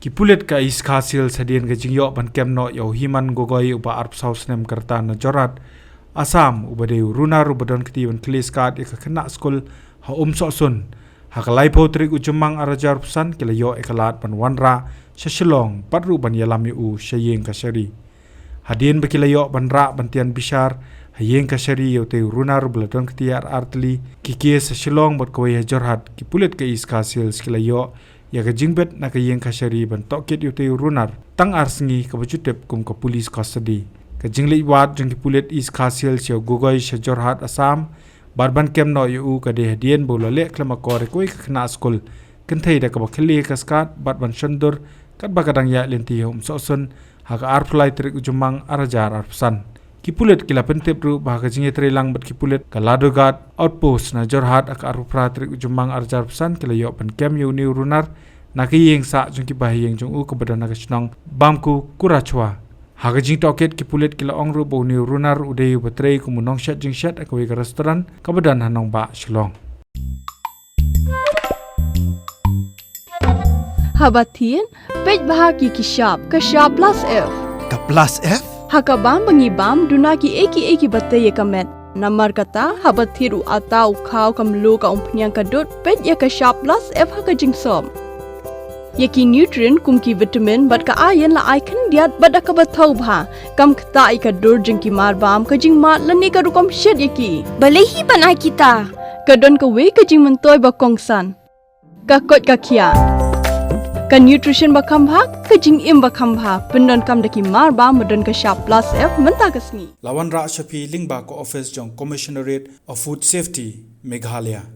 ki Pulit ka is khasil Hadien ka jingyo ban kemno yo himan gogoi uba Umsohsun nem karta na jorat Asam ubade Runar ubadon kiti ban kli Skad ka kena skul ha Umsohsun hakalai potrik ujumang arajar pesan kila yo ekalat ban Wanrah sa Shillong patru ban yalami shayeng ka syari Hadien bakila yo ban ra bantian bishar hayeng ka syari yo te Runar ubadon kiti artli kiki sa Shillong bot kawai jorhat ki Pulit ka is khasil kila yo ya ka jingbet na ka yeng ka syari ban Tohkit yo te Runar Tang Sngi ka bajutep kum ka police custody ka jingli wat jeng ki Pulit is khasil sio gogoi sa jorhat Assam barban kemno yu ka de Hadien bolale klama kore koi ka kena skul kenthei da ka bakhli ka Skad barban shandur kat bakadang ya lenti Umsohsun haka arflai trik ujumang arajar arpsan ki Pulit kila pentep ru bah ka jinge trelang bat ki Pulit ka ladogat outpost na jorhat aka arupra trik ujumang arajar arpsan kila yo pan kem yu ni Runar na ki yeng sa jung ki bah yeng jung ka badana ka snong bamku kurachwa haga jing Tohkit ki Pulit kila ongru bo ni Runar udei batrei kumunong shat jing shat akawai ka restoran kabadan hanong ba Shillong. Hadien pej bahagi ki shop ka shop plus F Ka plus F? hakabam bangibam duna ki eki batte ye kamet namar kata habathiru atau khau kamlu ka umpnyang ka dot pej ya ka shop plus F haka jing som yaki nutrient kum ki vitamin bat ka iron la icon diat bat ka bathau bha kam khta ka dur jing ki mar bam ka jing mat lani ka rukom shed yaki balehi banai kita ka don ka we ka jing mentoy ba kongsan ka kot ka khia ka nutrition ba khambha ka jing im ba khambha pendon kam daki mar ba modon ka shop plus F menta ka Sngi Wanrah shapi lingba ko office jong commissionerate of food safety Meghalaya